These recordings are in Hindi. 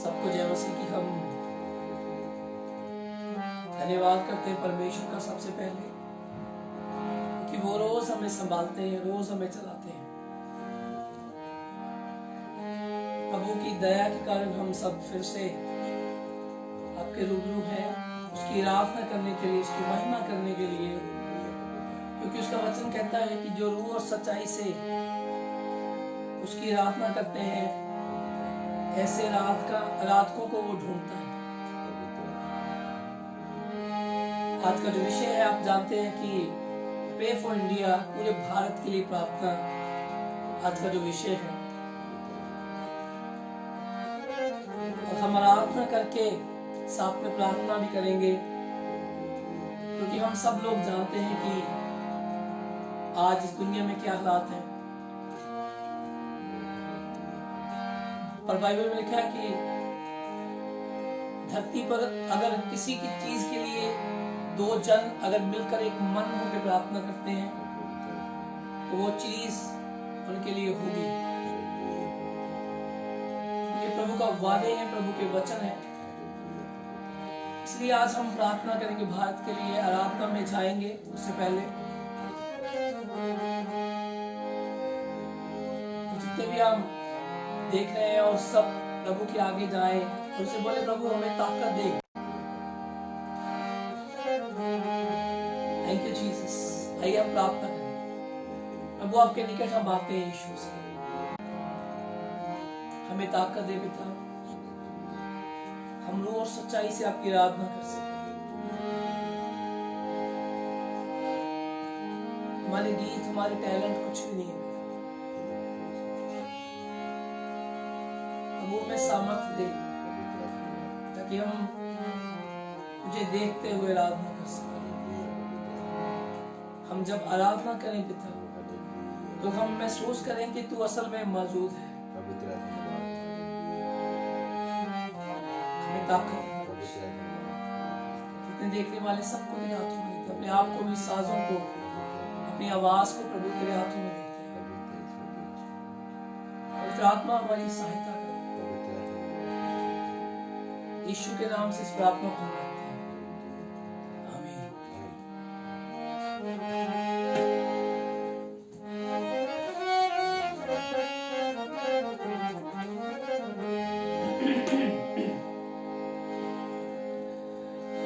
सबको जय मसीह की हम धन्यवाद करते हैं परमेश्वर का सबसे पहले कि वो रोज हमें संभालते हैं, रोज हमें चलाते हैं। प्रभु की दया के कारण हम सब फिर से आपके रूबरू हैं, उसकी आराधना करने के लिए, उसकी महिमा करने के लिए, क्योंकि उसका वचन कहता है कि जो रूह और सच्चाई से उसकी आराधना करते हैं ऐसे आराधकों को वो ढूंढता है। आज का जो विषय है आप जानते हैं कि पे फॉर इंडिया, पूरे भारत के लिए प्रार्थना आज का जो विषय है। और हम आराधना करके साथ में प्रार्थना भी करेंगे, क्योंकि हम सब लोग जानते हैं कि आज इस दुनिया में क्या हालात हैं। पर बाइबल में लिखा है कि धरती पर अगर किसी की चीज के लिए दो जन अगर मिलकर एक मन होकर प्रार्थना करते हैं तो वो चीज उनके लिए होगी। ये प्रभु का वादे है, प्रभु के वचन है। इसलिए आज हम प्रार्थना करेंगे भारत के लिए, आराधना में जाएंगे। उससे पहले तो जितने भी हम देख रहे हैं और सब प्रभु के आगे जाएं और उसे बोले प्रभु हमें ताकत दे। Thank you Jesus. आइए हम प्रार्थना करें। प्रभु आपके निकट हम आते हैं यीशु से, हमें ताकत दे पिता, हम रूह और सच्चाई से आपकी आराधना कर सकें। हमारे गीत, हमारे टैलेंट कुछ भी नहीं है, वो में सामर्थ्य दे ताकि हम तुझे देखते हुए आराधना कर सकें। हम जब आराधना करें पिता तो हम महसूस करें कि तू असल में मौजूद है। हमें ताकत जितने देखने वाले सबको तेरे हाथों में देते, अपने आप को भी, साजों को, अपनी आवाज को प्रभु तेरे हाथों में देते हैं। पवित्र आत्मा हमारी सहायता करे। यीशु के नाम से इस प्रार्थना को मांगते हैं, आमीन।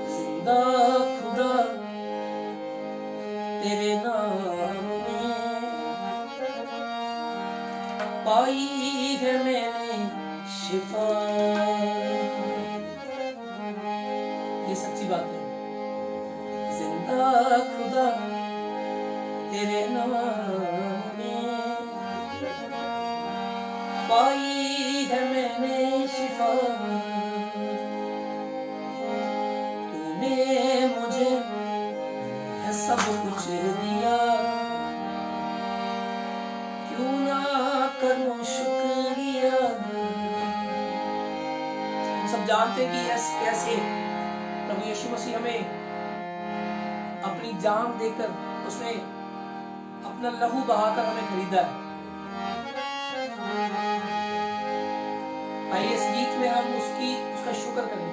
जिंदा खुदा तेरे नाम में पाई है मैंने शिफा। ये सच्ची बात है। जिंदा खुदा तेरे नाम में पाई है मैंने शिफा। तूने मुझे है सब कुछ दिया, क्यों ना करूं शुक्रिया। हम सब जानते हैं कि कैसे प्रभु यीशु मसीह हमें अपनी जान देकर, उसने अपना लहू बहाकर हमें खरीदा है। आइए इस गीत में हम उसका शुक्र करें।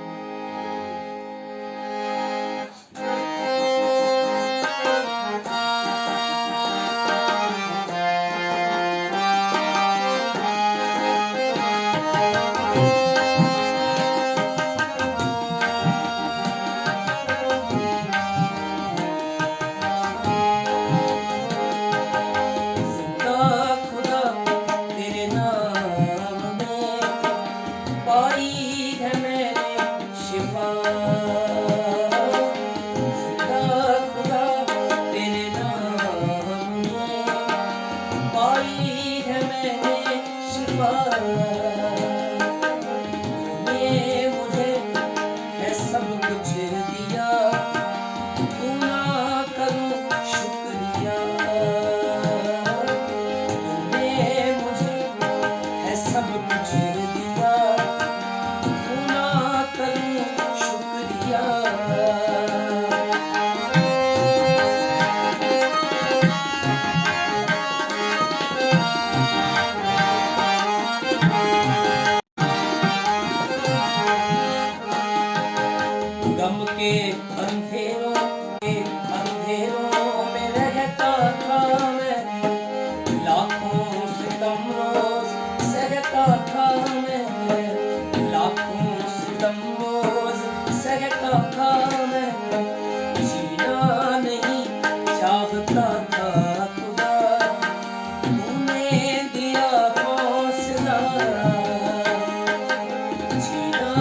था मैं, लाखों सितम रोज सहता था मैं, जीना नहीं चाहता था खुदा, तूने दिया हौसला, जीना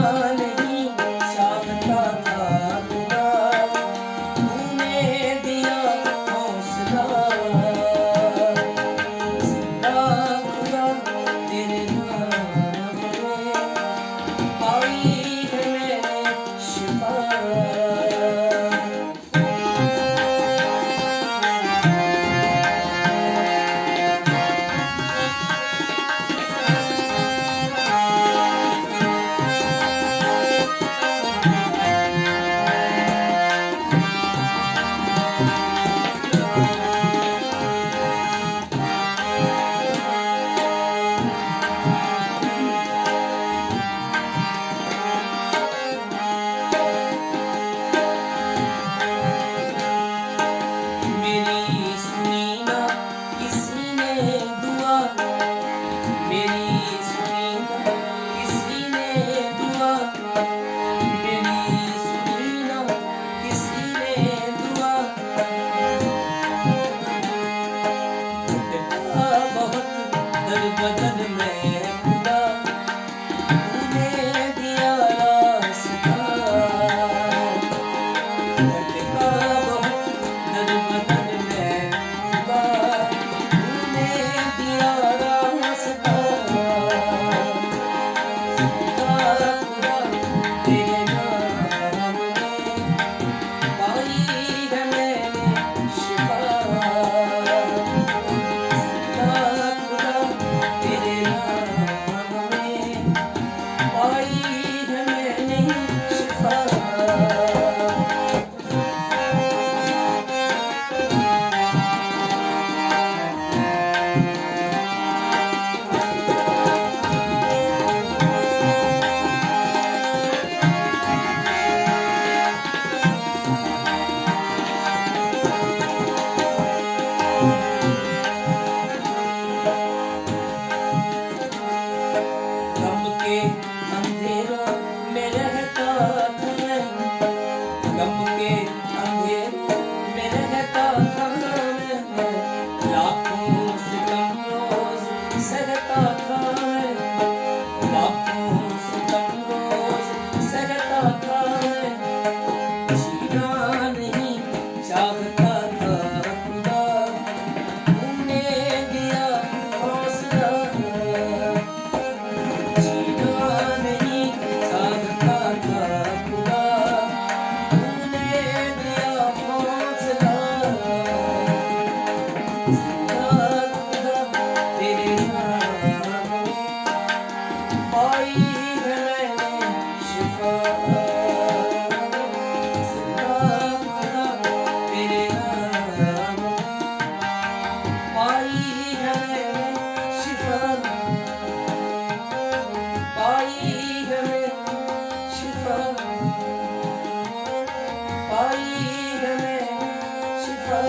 नहीं चाहता था खुदा, तूने दिया हौसला, जिंदा खुदा तेरे नाम में पाई है मैंने शिफा। मेरी सुनी ना किसी ने दुआ, मेरी सुनी ना किसी ने दुआ, मेरी सुनी ना किसी ने दुआ, झटका बहुत दर बदन में खुदा, तूने दिया रास्ता, झटका बहुत दर बदन में खुदा, तूने दिया रास्ता, जिंदा खुदा तेरे नाम में पाई है मैंने शिफा, जिंदा खुदा तेरे नाम में पाई है मैंने शिफा। गम के अंधेरों में रहता था मैं, गम के अंधेरों में रहता था मैं, लाखों सितम रोज सहता था मैं, लाखों सितम रोज सहता था मैं, जीना नहीं चाहता था खुदा, तूने दिया हौसला, जीना नहीं चाहता था खुदा, तूने दिया हौसला, जिंदा खुदा तेरे नाम में पाई है मैंने शिफा, जिंदा खुदा तेरे नाम में पाई है मैंने शिफा, पाई है मैंने शिफा, पाई है मैंने शिफा।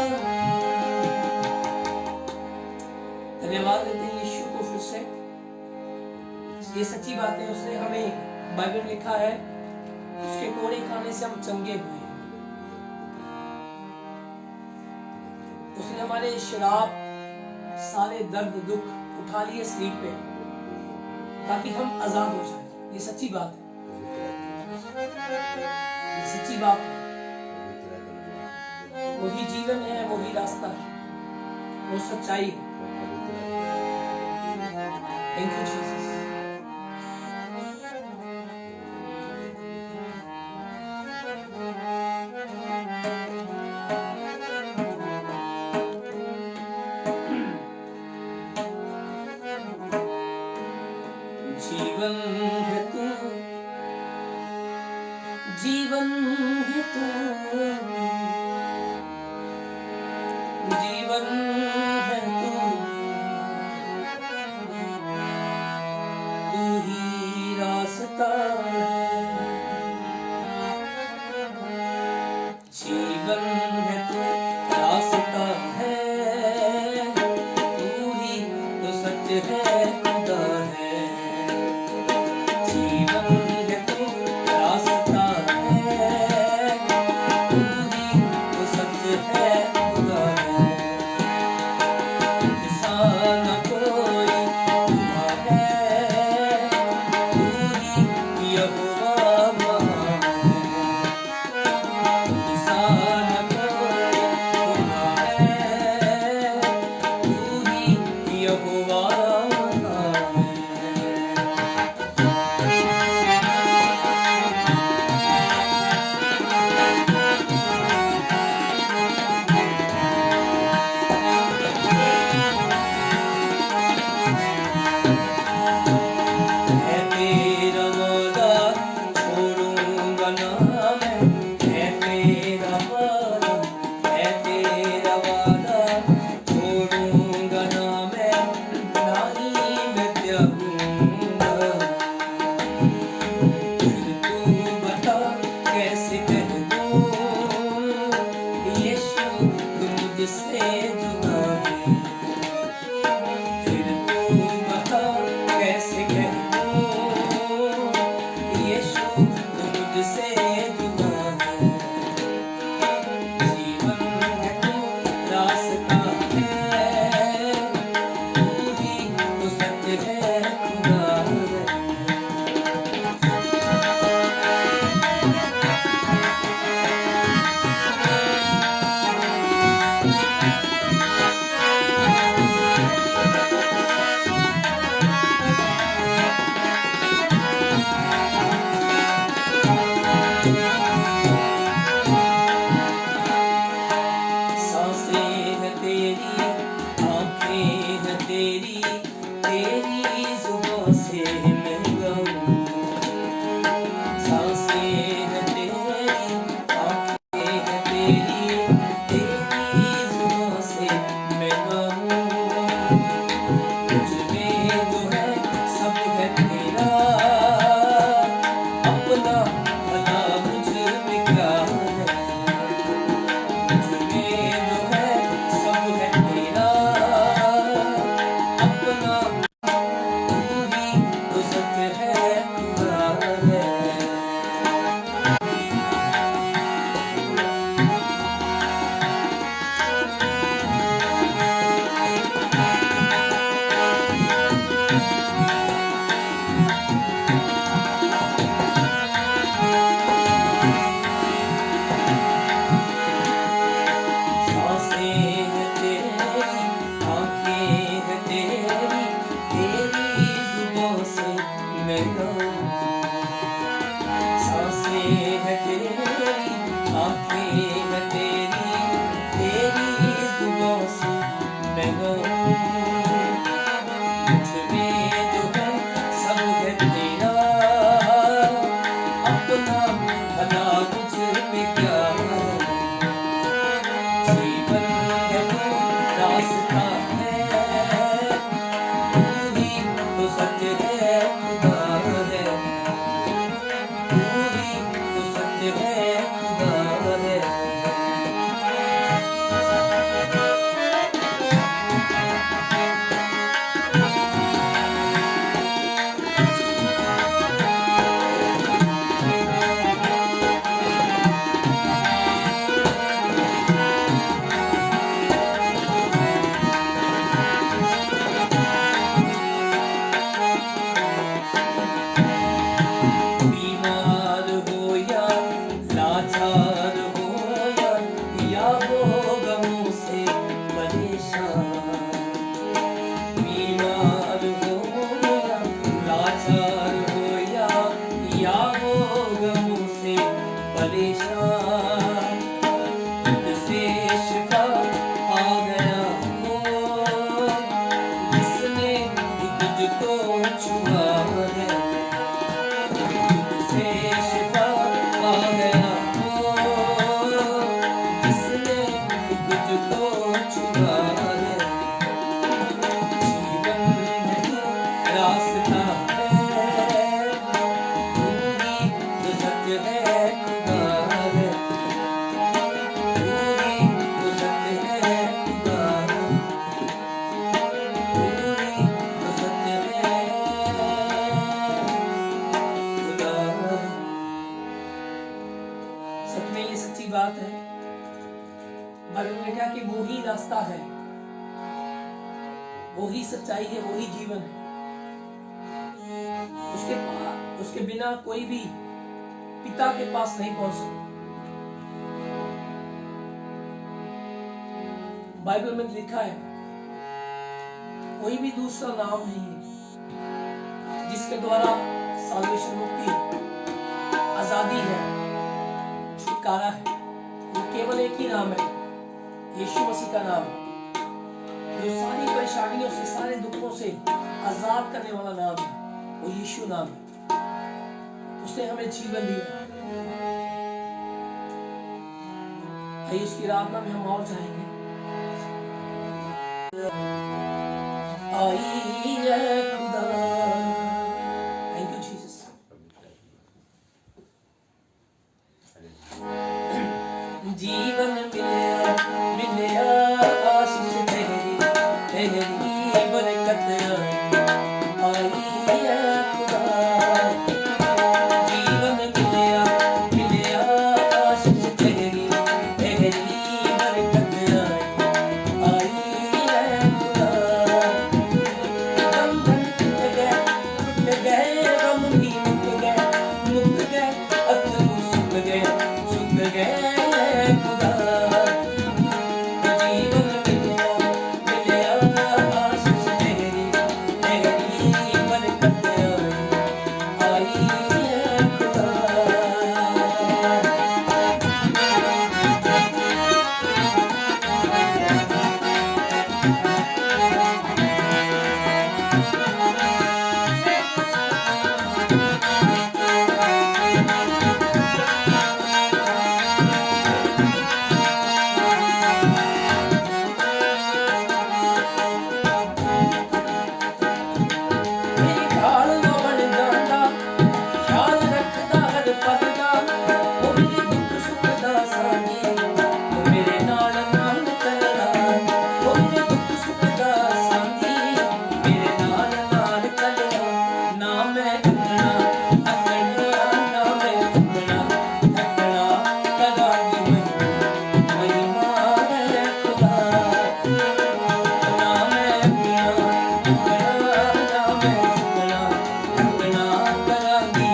धन्यवाद देते हैं यीशु को फिर से, ये सच्ची बात है, उसने हमें बाइबल में लिखा है उसके कोड़े खाने से हम चंगे हुए, उसने हमारे श्राप सारे दर्द दुख उठा लिए स्लीप पे, ताकि हम आजाद हो जाए। ये सच्ची बात है, ये सच्ची बात है। वही जीवन है, वही रास्ता है, वो सच्चाई है। Thank you Jesus. जीवन है तू, जीवन है तू, जीवन है तू, तू ही रास्ता है, जीवन है तू, रास्ता है, तू ही तो सच है, खुदा है। बात है, बाइबल में लिखा कि वो ही रास्ता है, वो ही सच्चाई है, वो ही जीवन है। उसके बिना कोई भी पिता के पास नहीं पहुंच सकता। बाइबल में लिखा है कोई भी दूसरा नाम नहीं है जिसके द्वारा साल्वेशन, मुक्ति, आजादी है, छुटकारा है। वो केवल एक ही नाम है, यीशु मसीह का नाम है, जो सारी परेशानियों से, सारे दुखों से आजाद करने वाला नाम है। वो यीशु नाम है। उसने हमें जीवन दिया। आइए उसकी आराधना में हम और जाएंगे। आई है खुदा, थैंक यू जीसस। जीवन मिले मिले आशीष तेरी, तेरी बरकत आई है खुदा। जीवन मिले मिले आशीष तेरी, तेरी बरकत आई है खुदा। बंधन टूट गए, गम भी मुक गए, अथरू सूख गए खुदा। जीवन मिले आशीष तेरी, तेरी बरकत आई है खुदा। मेरी ढाल ना बन जाता, ख्याल रखदा हर पल दा, ओ मेरे दुख सुख दा साथी, ओ मेरे नाल नाल चलदा, ओ मेरे दुख सुख दा साथी, मेरे नाल नाल चलदा। ना मैं झुकना अकड़ना, ना मैं झुकना अकड़ना, करांगी महिमा है खुदा। ना मैं झुकना अकड़ना, ना मैं झुकना अकड़ना, करांगी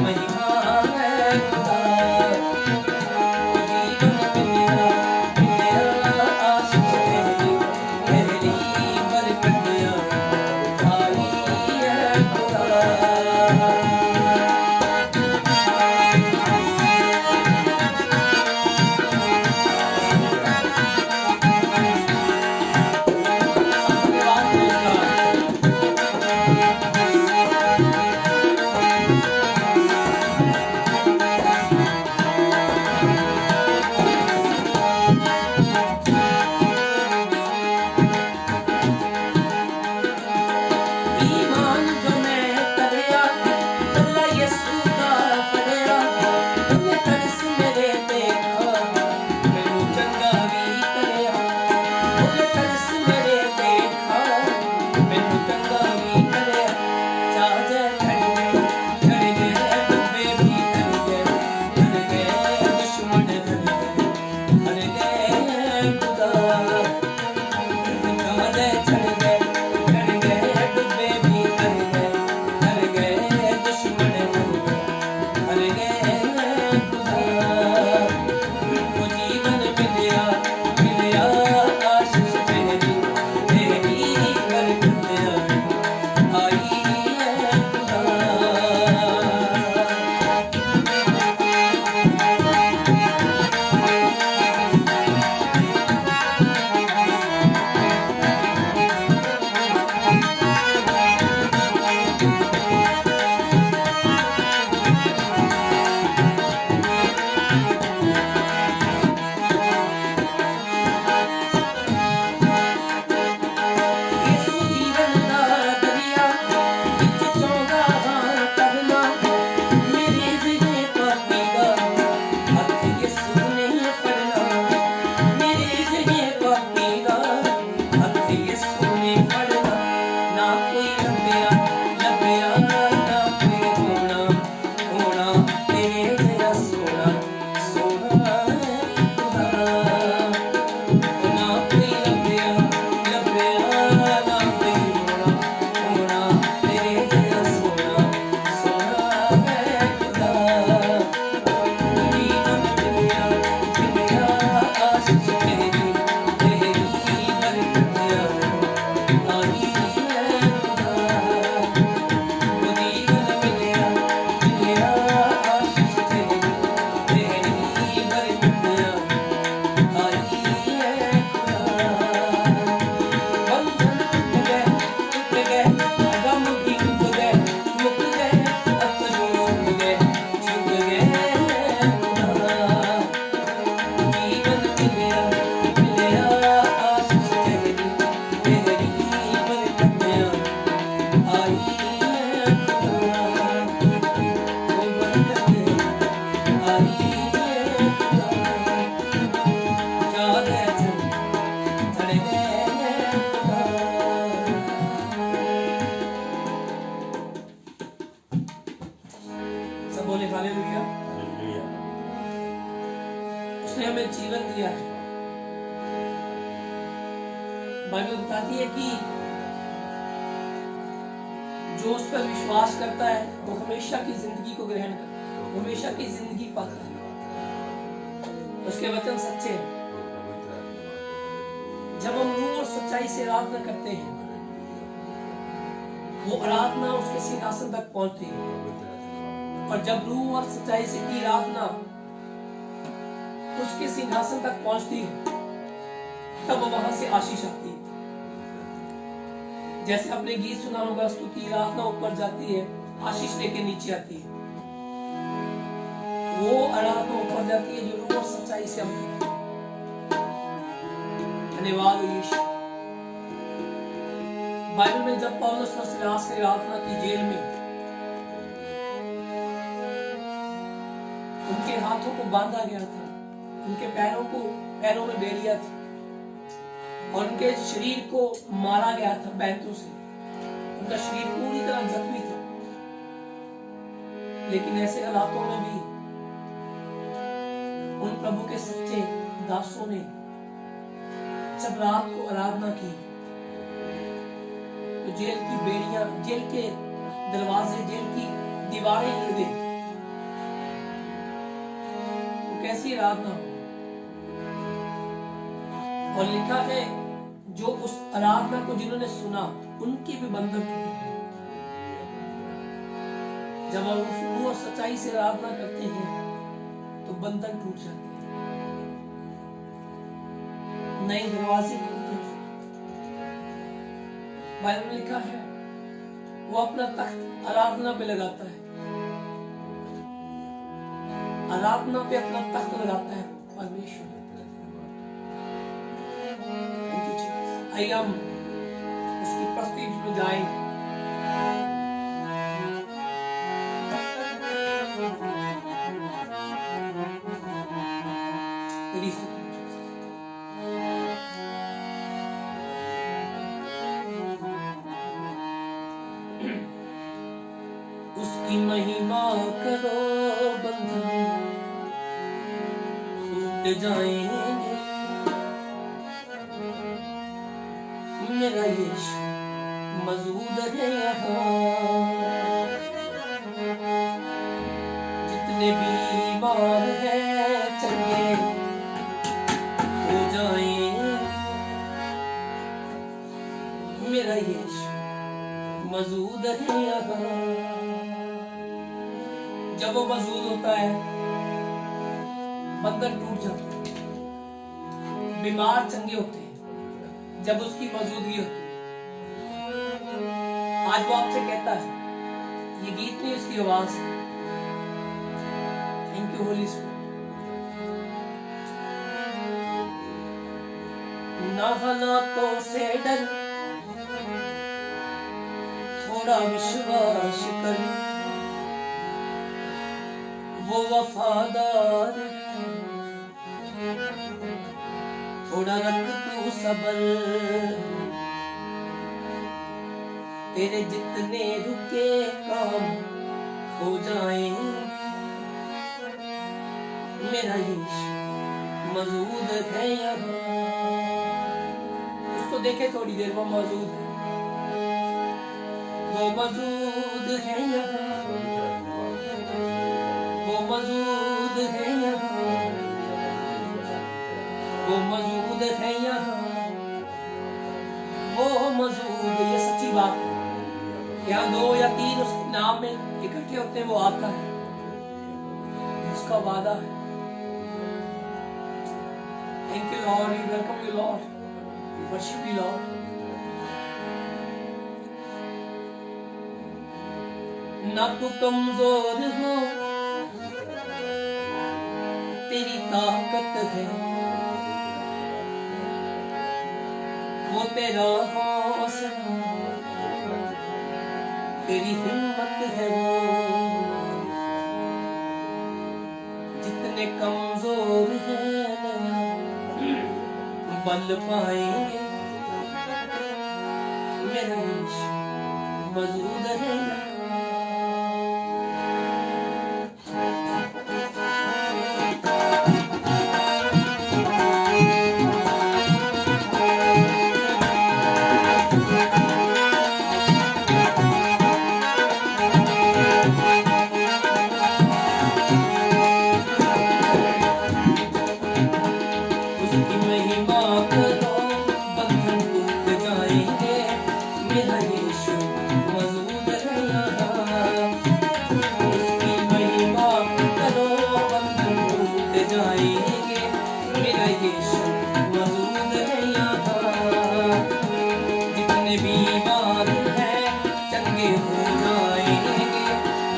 महिमा है खुदा। जीवन मिले आशीष तेरी, तेरी बरकत आई है खुदा। धन्यवाद तेरा। ईमान जो मैं करे बोले हालेलुया। उसने हमें जीवन दिया है। बाइबल बताती है कि जो उस पर विश्वास करता है वो हमेशा की जिंदगी को ग्रहण करता है, हमेशा की जिंदगी पाता है। उसके वचन सच्चे हैं। जब हम रूह और सच्चाई से आराधना करते हैं, वो आराधना उसके सिंहासन तक पहुंचती है। और जब रूह और सच्चाई से की आराधना उसके सिंहासन तक पहुंचती है, तब वहां से आशीष आती है। जैसे आपने गीत सुना होगा, स्तुति आराधना ऊपर जाती है, आशीष लेके नीचे आती है। वो आराधना ऊपर जाती है जो रूह और सच्चाई से हम करते हैं। धन्यवाद यीशु। बाइबल में जब पौलुस और सिलास ने आराधना की जेल में, उनके हाथों को बांधा गया था, उनके पैरों में बेड़ियां थी और उनके शरीर को मारा गया था बैंतों से। उनका शरीर पूरी तरह जख्मी था। लेकिन ऐसे हालातों में भी उन प्रभु के सच्चे दासों ने जब रात को आराधना की, तो जेल की बेड़ियां, जेल के दरवाजे, जेल की दीवारें हिल गई। तो कैसी आराधना हो। और लिखा है जो उस आराधना को जिन्होंने सुना, उनके भी बंधन टूटे। जब हम रूह और सच्चाई से आराधना करते हैं तो बंधन टूट जाते हैं, नए दरवाजे खुलते हैं। बाइबल में लिखा है वो अपना तख्त आराधना पे लगाता है, आराधना पे अपना तख्त लगाता है परमेश्वर। आइए हम उसकी प्रस्तुति में जाएंगे। उसकी महिमा करो, बंधन टूट जाएंगे। मेरा यीशु मौजूद है यहाँ। जितने बीमार हैं चंगे हो जाएंगे। मेरा यीशु मौजूद है यहाँ। जब वो मौजूद होता है, बंधन टूट जाता है, बीमार चंगे होते हैं जब उसकी मौजूदगी होती है। आज वो आपसे कहता है, ये गीत नहीं, उसकी आवाज है। Thank you Holi spirit. ना हालातों से डर, थोड़ा विश्वास कर, वो वफादार है। थोड़ा रख तू सबर, तेरे जितने रुके काम हो जाएंगे। मेरा यीशु मौजूद है यहाँ। उसको देखे थोड़ी देर, वो मौजूद है, वो मौजूद है यहाँ, वो मौजूद है यहाँ, वो मौजूद है यहाँ, वो मौजूद। ये सच्ची बात है। यहाँ 2 या 3 उसके नाम में इकट्ठे होते हैं, वो आता है, उसका वादा है। Thank you Lord, we welcome you Lord, we worship you Lord. ना तू कमजोर हो, तेरी ताकत है, वो तेरा हौसला, तेरी हिम्मत जितने कमजोर हैं बल पाएंगे, मेरा इश्क मौजूद है। उसकी महिमा करो बंधन टूट जाएंगे, मेरा यीशु मौजूद है यहाँ। उसकी महिमा करो बंधन टूट जाएंगे, मेरा यीशु मौजूद है यहाँ। जितने बीमार हैं चंगे हो जाएंगे,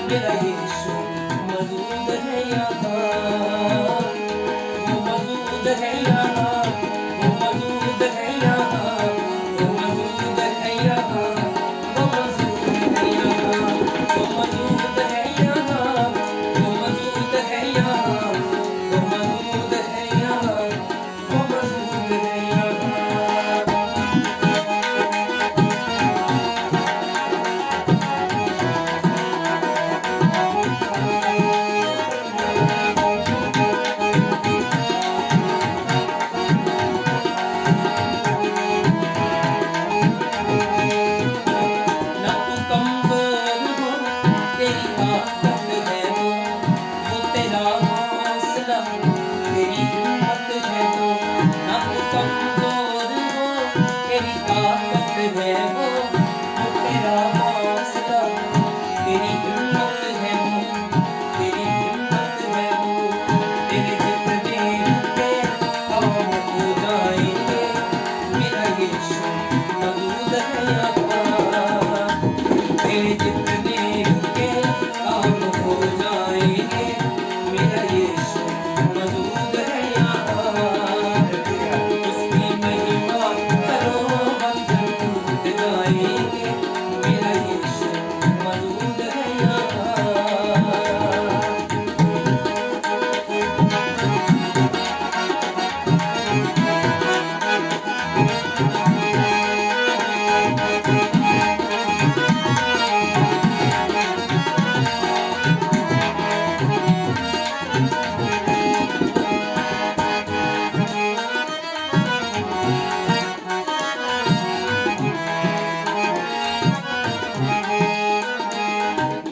मेरा यीशु मौजूद है यहाँ। वो मौजूद है यहाँ, वो मौजूद है यहाँ, वो मौजूद है यहाँ, वो मौजूद है यहाँ, वो मौजूद है यहाँ, वो मौजूद है यहाँ, वो मौजूद है यहाँ, वो मौजूद है यहाँ। ना तू कमजोर हो, तेरी ताकत है वो तेरा हौसला, तेरी हिम्मत है वो। ना तू कमजोर हो, तेरी ताकत है वो तेरा हौसला, तेरी हिम्मत है वो, तेरी हिम्मत है वो। तेरे जितने रुपए काम हो जाएंगे, मेरा यीशु मौजूद है यहाँ। तेरे जितने रुपए काम हो जाएंगे, मेरा यीशु मौजूद है यहाँ। उसकी महिमा करो बंधन टूट जाएंगे, मेरा यीशु मौजूद है यहाँ।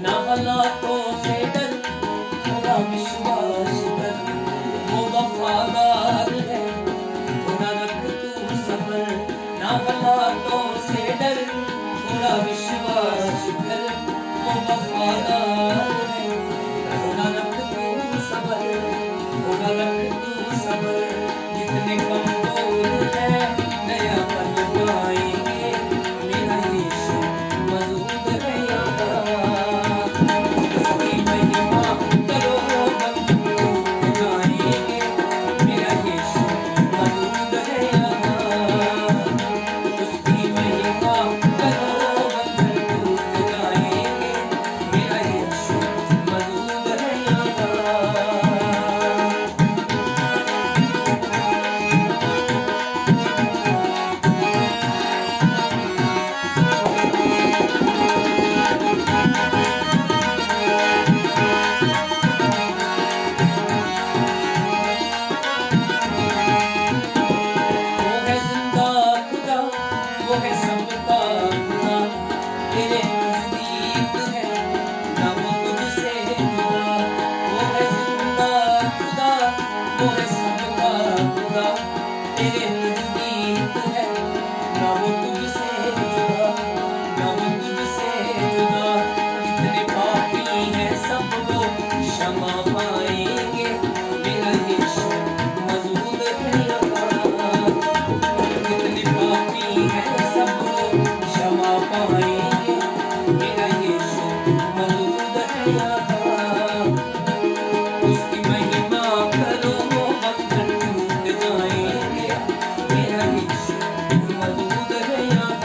ना हालातों से डर, थोड़ा विश्वास कर, वो वफादार है, थोड़ा रख तू सब्र। ना हालातों से डर, थोड़ा विश्वास कर, वो वफादार है, थोड़ा रख तू सब्र, थोड़ा रख तू सब्र। जितने कमजोर हैं नया पल पाएंगे, मेरा यीशु मौजूद है यहाँ। उसकी महिमा करो बंधन टूट जाएंगे, मेरा यीशु मौजूद है यहाँ। उसकी महिमा करो बंधन टूट जाएंगे, मेरा यीशु मौजूद है यहाँ। वो है जिंदा खुदा, वो है सबका खुदा, तेरे नजदीक है ना वो तुझसे जुदा। वो है जिंदा खुदा, वो है सबका खुदा, तेरे नजदीक है ना वो तुझसे जुदा, ना वो तुझसे जुदा। जितने पापी हैं सब लोग क्षमा पाएंगे, मेरा यीशु मौजूद है यहाँ। जितने पापी हैं सब लोग क्षमा पाएंगे, मेरा यीशु मौजूद है यहाँ। उसकी महिमा करो बंधन टूट जाएंगे, मेरा यीशु मौजूद है यहाँ।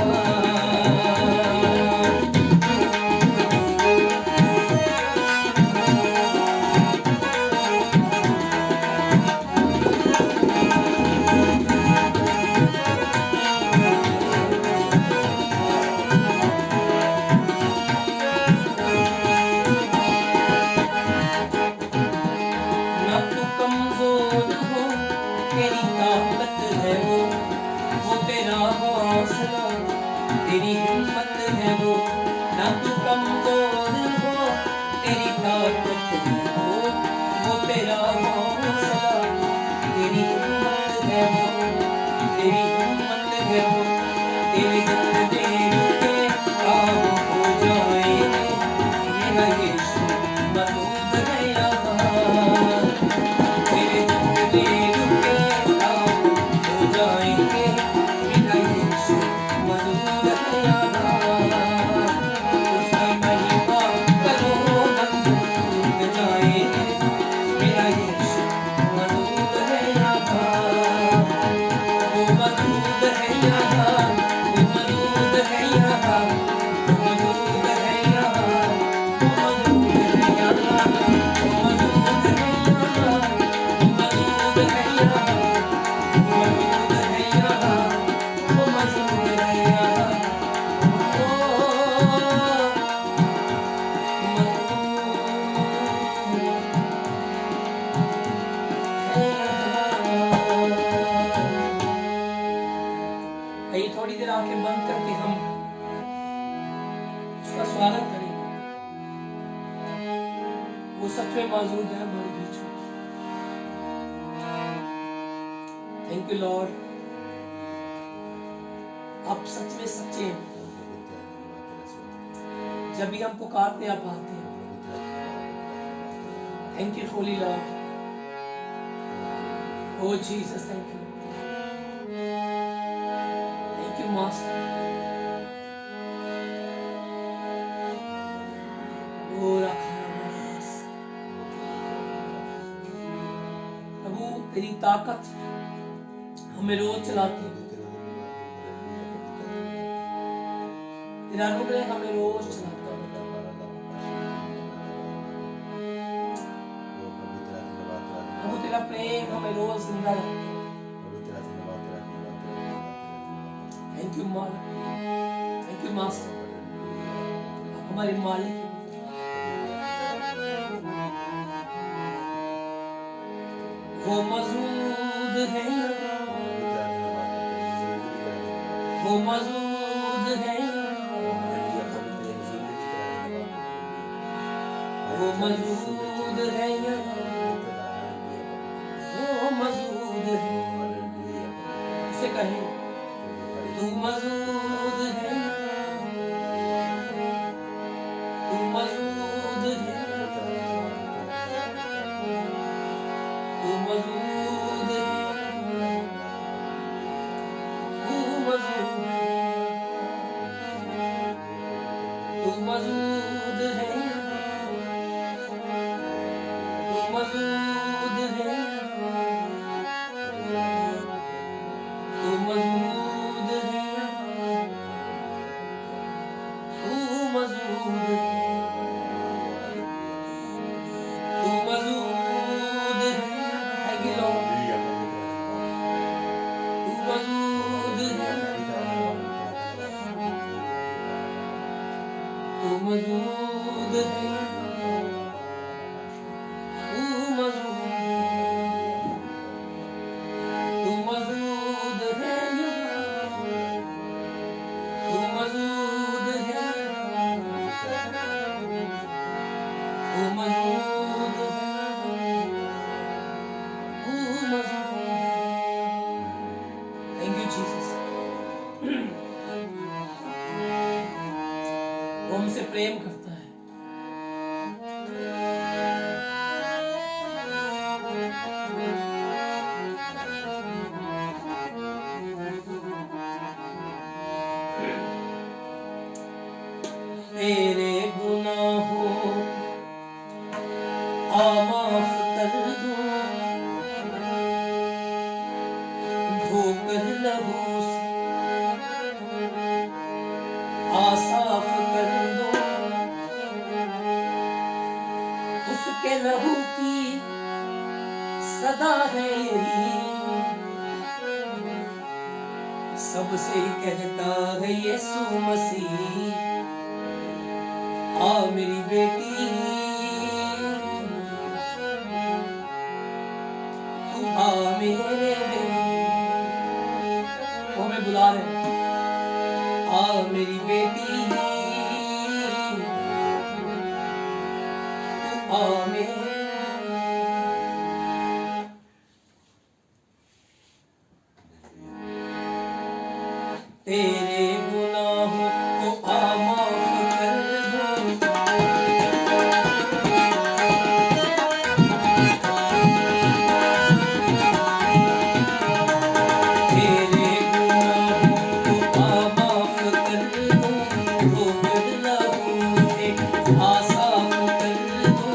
वो सच में मौजूद है हमारे बीच में। थैंक यू लॉर्ड, आप सच में सच्चे हैं। जब भी हम पुकारते आप आते हैं। Thank you holy lord. Oh Jesus, thank you, thank you master. ओ प्रभु तेरी ताकत हमें रोज चलाती है, तेरा अनुग्रह हमें रोज चलाता है। प्रभु तेरा प्रेम हमें रोज जिंदा रखता है। थैंक यू मालिक, थैंक यू मास्टर, आप हमारे मालिक हैं। वो मौजूद है, वो मौजूद है, वो मौजूद है, वो मौजूद है। इसे कहें, तू मौजूद है, तू मौजूद है, तू मौजूद है, तू मौजूद है, तू मौजूद है, तू मौजूद है, तू मौजूद है, तू मौजूद है, तू मौजूद है। थैंक यू लॉर्ड, तू मौजूद है, तू मौजूद है, तू मौजूद है, तू मौजूद है, तू मौजूद है, तू मौजूद है। Thank you Jesus. वो हमसे प्रेम करता है। तेरे गुनाहों आ माफ कर दूं, धोकर लहू से आ साफ कर दूं। उसके लहू की सदा है यही, सबसे कहता है यीशु मसीह, आ मेरी बेटी, तू आ मेरे बेटे। वो हमें बुला रहे हैं, आ मेरी बेटी, तू आ मेरे। तेरे गुनाहों को आ माफ कर दूं, तेरे गुनाहों को आ माफ कर दूं, धोकर लहू से आ साफ कर दूं।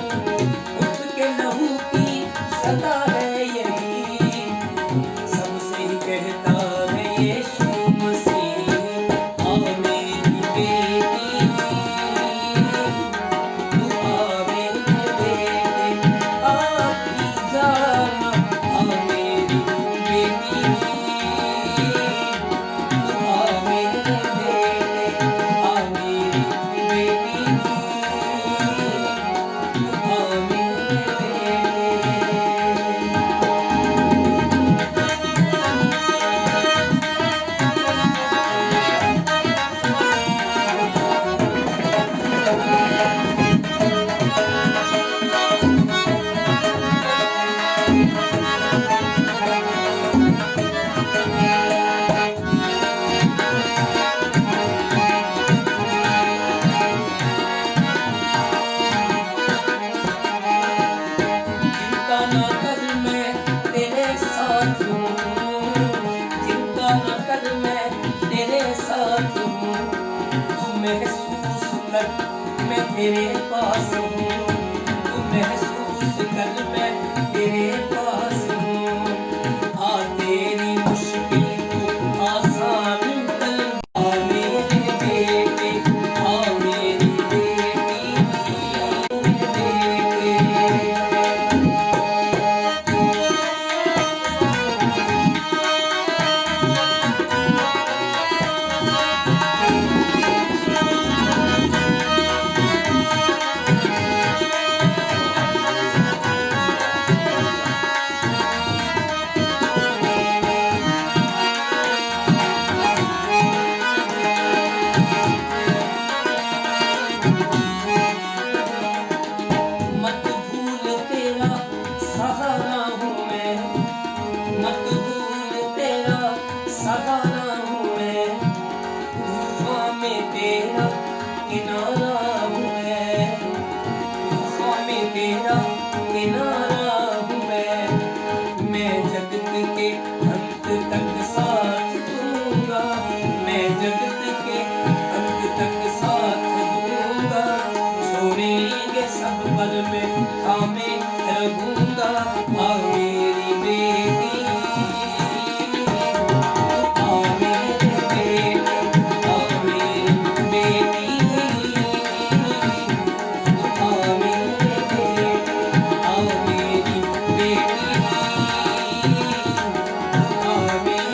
तेरे पास हूँ, तू महसूस कर मैं तेरे पास हूँ। आ तेरी मुश्किल को आसान कर, आ मेरे बेटे, आ मेरी बेटी, बेटे। मत भूल तेरा सहारा हूँ मैं, मत भूल तेरा सहारा हूँ मैं, तूफान में तेरा किनारा हूँ मैं, तूफान में तेरा किनारा हूँ मैं जगत के अंत तक साथ दूंगा, मैं जगत के अंत तक साथ दूंगा, छोड़ेंगे सब पल में थामे रहूंगा। आ मेरी बेटी, आ मेरे बेटे, आ मेरी बेटी, आ मेरे बेटे, आ मेरी बेटी, आ मेरे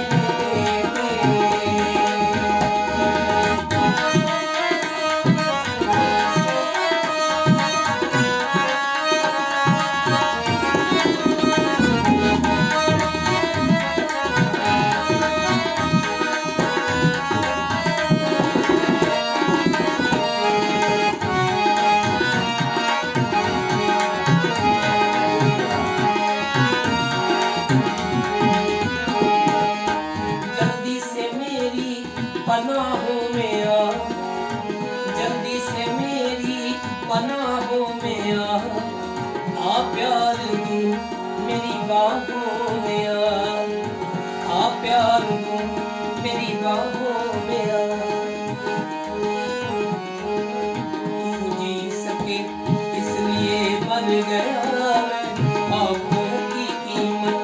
जल्दी से मेरी पनाहों में आ, जल्दी से मेरी पनाहों में आ प्यार दूं मेरी बाहों में आ प्यार दूं मेरी बाहों में तू जी सके इसलिए बन गया मैं, ख्वाबों की कीमत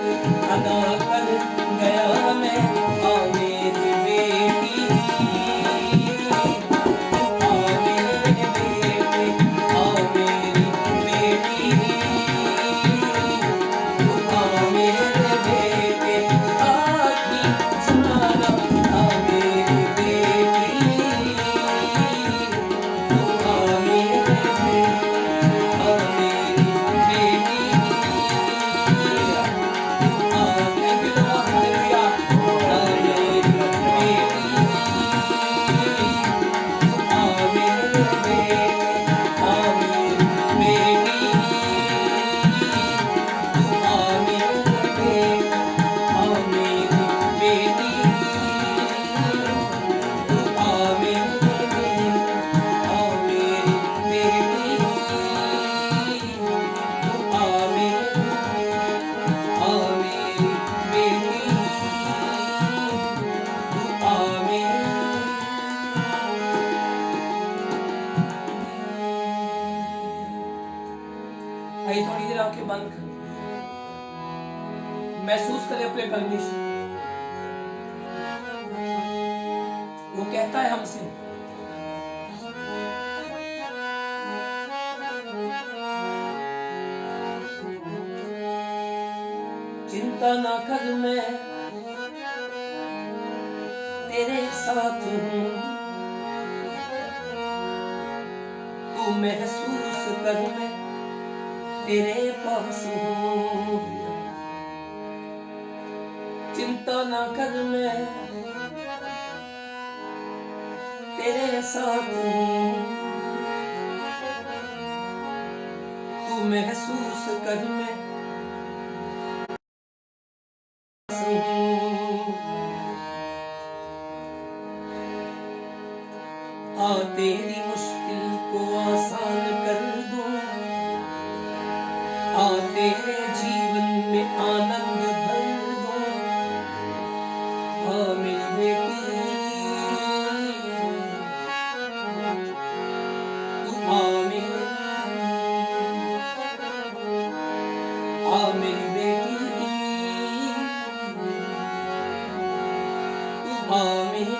अदा कर गया मैं। आ मेरी बेटी, आ मेरे बेटे, आ मेरी बेटी, आ मेरे बेटे, आखी जाना, आ मेरी बेटी, आ मेरे बेटे, आ मेरी बेटी, thank you Lord, hallelujah, आ मेरी बेटी, आ मेरे बेटे, आ मेरी बेटी, आ मेरे बेटे, आ मेरी बेटी, आ मेरे बेटे, आ मेरी बेटी, आ मेरे, आ मेरी बेटी, आ मेरे। आइए थोड़ी देर आंखें बंद करें, महसूस करें अपने परमेश्वर। वो कहता है हमसे, चिंता ना कर मैं तेरे साथ हूँ, तू महसूस कर मैं तेरे पास हूँ। चिंता ना कर मैं तेरे साथ हूँ, तू महसूस कर मैं पास हूँ। आ तेरी मुश्किल को आसान कर दूं, आ तेरे जीवन में आनंद भर दूं। आ मेरी बेटी, तू आ मेरी बेटी तू आ मेरी।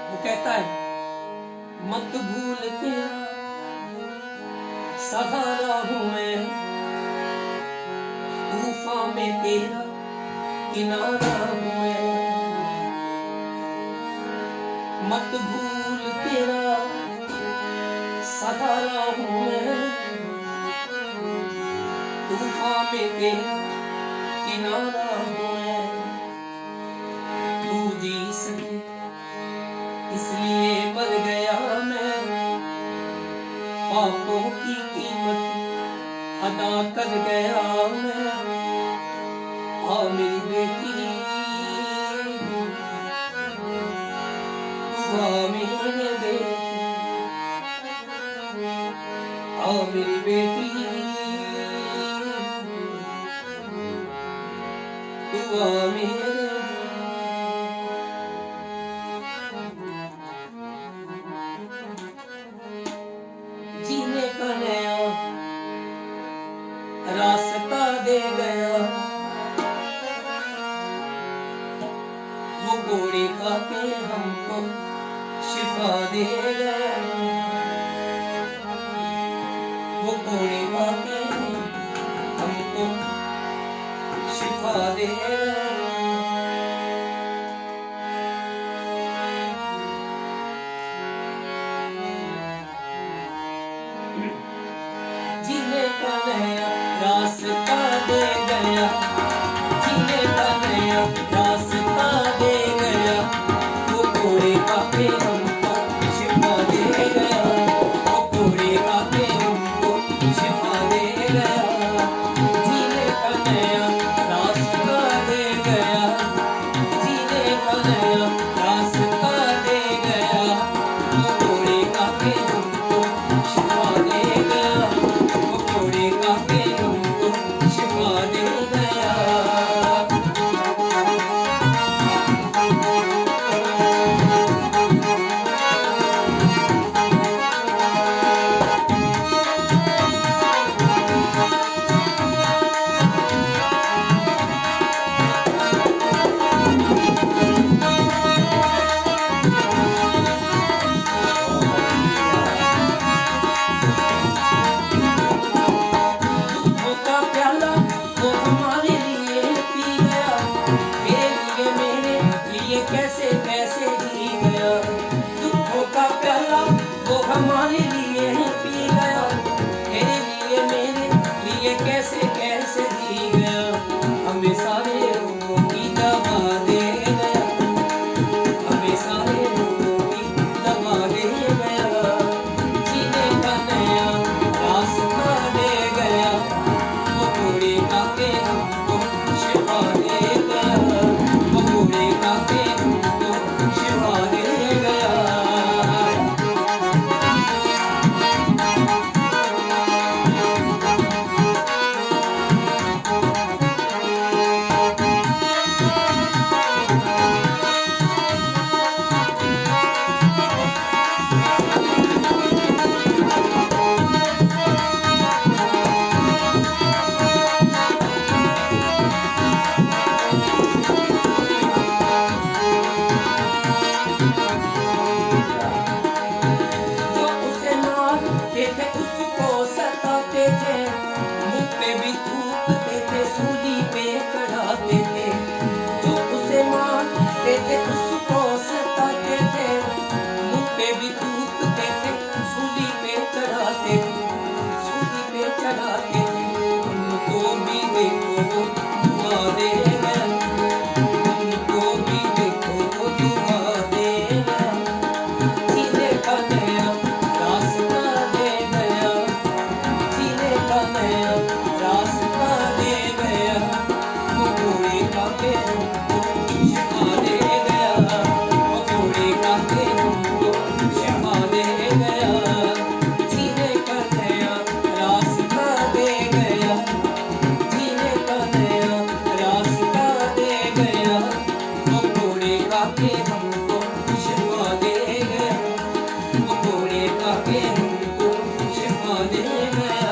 वो कहता है मत भूल तेरा सहारा हूं मैं, तूफान में तेरा किनारा हूं मैं। मत भूल तेरा सहारा हूं मैं, तूफान में तेरा किनारा हूं मैं। तू जी सके इसलिए मर गया मैं, पापों की कीमत अदा कर गया मैं। आ मेरी बेटी तू आ मेरे बेटी, आ मेरी बेटी तू आ मेरे। जीने का नया रास्ता दे गया, वो गोली खा के हमको शिफा दे गया। वो गोली खा के हमको शिफा दे गया। जीने का नया रास्ता दे गया, जीने का नया रास्ता दे गया, वो कोड़े का पे हमको शिफा दे गया। वो कोड़े का पे हमको शिफा दे गया। जीने का नया रास्ता दे गया, जीने का नया रास्ता दे गया, वो कोड़े का पे हमको शिफा दे गया। वो कोड़े का पे हमको शिफा दे गया। दुखों का प्याला वो हमारे लिए पी गया, तेरे लिए मेरे लिए कैसे कैसे जी गया। दुखों का प्याला वो हमारे लिए पी गया, तेरे लिए मेरे लिए कैसे कैसे जी गया। हमें सारे रोगों की दवा दे गया, हमें सारे रोगों की दवा दे गया। जीने का नया रास्ता दे गया, वो कोड़े का पे हमको शिफा दे गया। वो कोड़े का पे हमको शिफा दे गया। जो उसे मारते थे उसको सताते थे, मुंह पे भी थूकते थे सूली पे चढ़ाते थे। जो उसे मारते थे उसको सताते थे, मुंह पे भी थूकते थे सूली पे चढ़ाते थे, सूली पे चढ़ाते थे। उनको भी देखो वो दुआ दे गया, उनको भी देखो वो दुआ दे गया। जीने का नया रास्ता दे गया, जीने का नया रास्ता दे गया, वो कोड़े का पे हमको शिफा दे गया। वो कोड़े का पे हमको शिफा दे गया। जीने का नया रास्ता दे गया, जीने का नया रास्ता दे गया, वो कोड़े का पे हमको शिफा दे गया। वो कोड़े का पे हमको शिफा दे गया।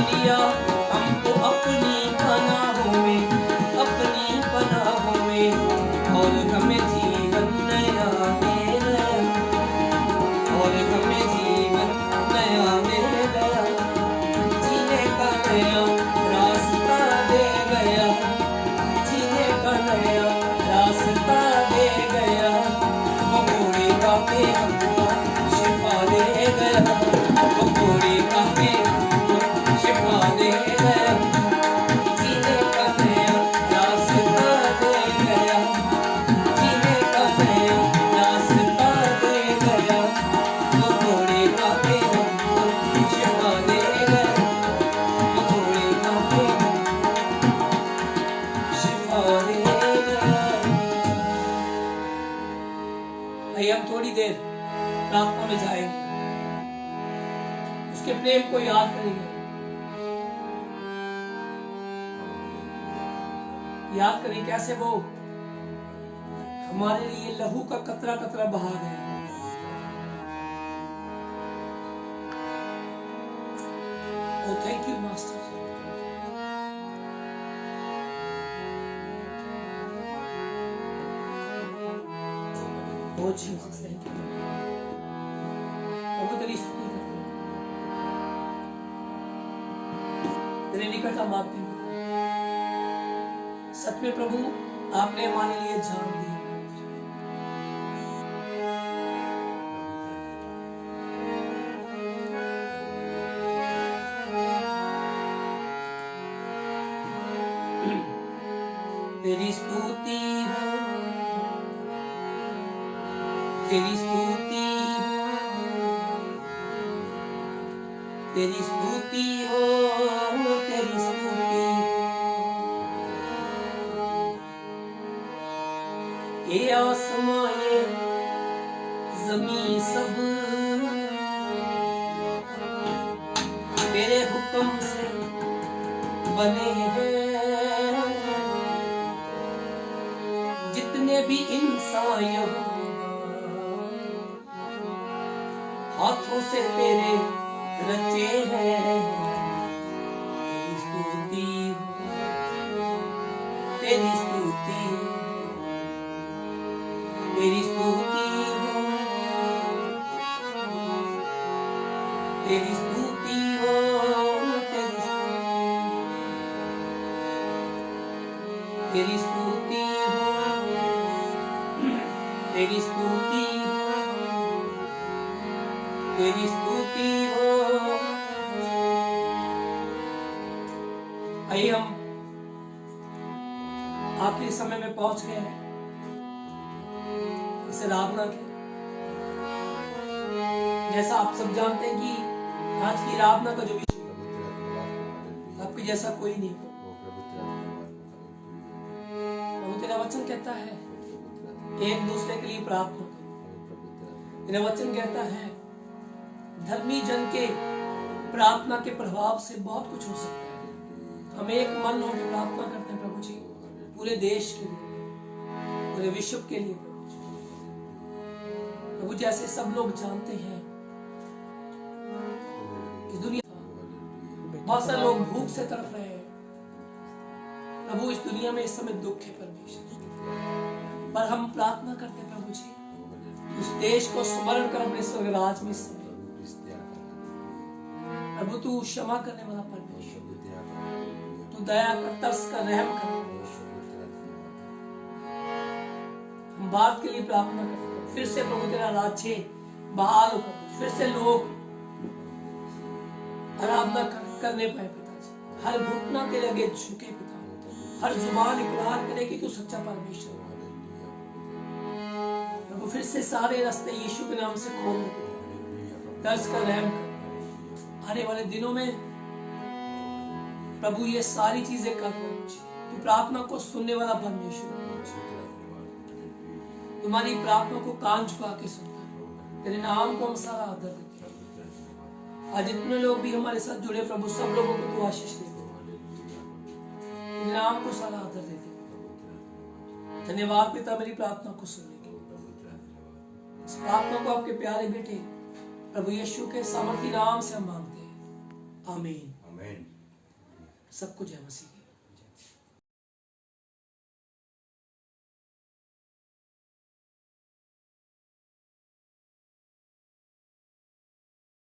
लिया हमको अपनी पनाहों में, अपनी पनाहों में, और हमें जीवन नया दे गया, और हमें जीवन नया दे गया, जीने का नया रास्ता दे गया, जीने का नया रास्ता दे गया, वो घोड़े का पे हमको शिफा दे गया, वो घोड़े का पे शिफा दे गया, जीने का नया रास्ता दे गया, जीने का नया रास्ता दे गया, वो घोड़े का पे हमको शिफा दे गया, वो घोड़े का पे शिफा दे गया। भाई हम थोड़ी देर प्रार्थना में जाएंगे, उसके प्रेम को याद करेंगे, याद करें कैसे वो हमारे लिए लहू का कतरा कतरा बहा गया। Oh thank you master. Oh Jesus thank you. प्रभु तेरी स्तुति करते हैं, तेरे निकट हम आते हैं। सच में प्रभु आपने हमारे लिए जान दी। तेरी स्तुति हो, तेरी स्तुति हो, तेरी स्तुति हो, तेरी स्तुति ये आसमां ये ज़मीं सब तेरे हुक्म से बने हैं, जितने भी इंसान यहाँ हाथों से तेरे रचे हैं, तेरी स्तुति हो, तेरी स्तुति हो, तेरी स्तुति हो, तेरी स्तुति हो, तेरी स्तुति हो, तेरी स्तुति हो, तेरी स्तुति हो। आइए हम आखिरी समय में पहुंच गए हैं इस आराधना के। जैसा आप सब जानते हैं कि आज की आराधना का जो विषय आपके जैसा कोई नहीं। प्रभु तेरा वचन कहता है एक दूसरे के लिए प्रार्थना करो। तेरा वचन कहता है धर्मी जन के प्रार्थना के प्रभाव से बहुत कुछ हो सकता है। हम एक मन होकर प्रार्थना करते हैं प्रभु जी, पूरे देश के लिए, पूरे विश्व के लिए। प्रभु जैसे सब लोग जानते हैं इस दुनिया बहुत सारे लोग भूख से तड़प रहे हैं। प्रभु इस दुनिया में इस समय दुख है परमेश्वर, पर हम प्रार्थना करते हैं प्रभु जी उस देश को स्मरण कर अपने स्वर्गराज में इस समय। प्रभु तू क्षमा करने वाला परमेश्वर, तू दया कर, तरस कर, रहम कर। हम बात के लिए प्रार्थना करते हैं फिर से प्रभु तेरा राज्य बहाल हो, फिर से लोग आराधना करने पाए पिताजी। हर घुटना तेरे आगे झुके पिता, हर जुबान इकरार करे कि तू सच्चा परमेश्वर है। प्रभु फिर से सारे रास्ते यीशु के नाम से खोल दे, तरस कर, रहम कर। आने वाले दिनों में प्रभु ये सारी चीजें कर तू प्रार्थना को सुनने वाला परमेश्वर, तुम्हारी प्रार्थना को कान झुका के सुनता। तेरे नाम को हम सारा आदर देते हैं। आज जितने लोग भी हमारे साथ जुड़े प्रभु सब लोगों को तू आशीष दे, तेरे नाम को सारा आदर देते। धन्यवाद पिता मेरी प्रार्थना को सुनने के लिए। इस प्रार्थना को आपके प्यारे बेटे प्रभु यीशु के सामर्थी नाम से हम मांगते हैं, आमीन। सबको जय मसीह की।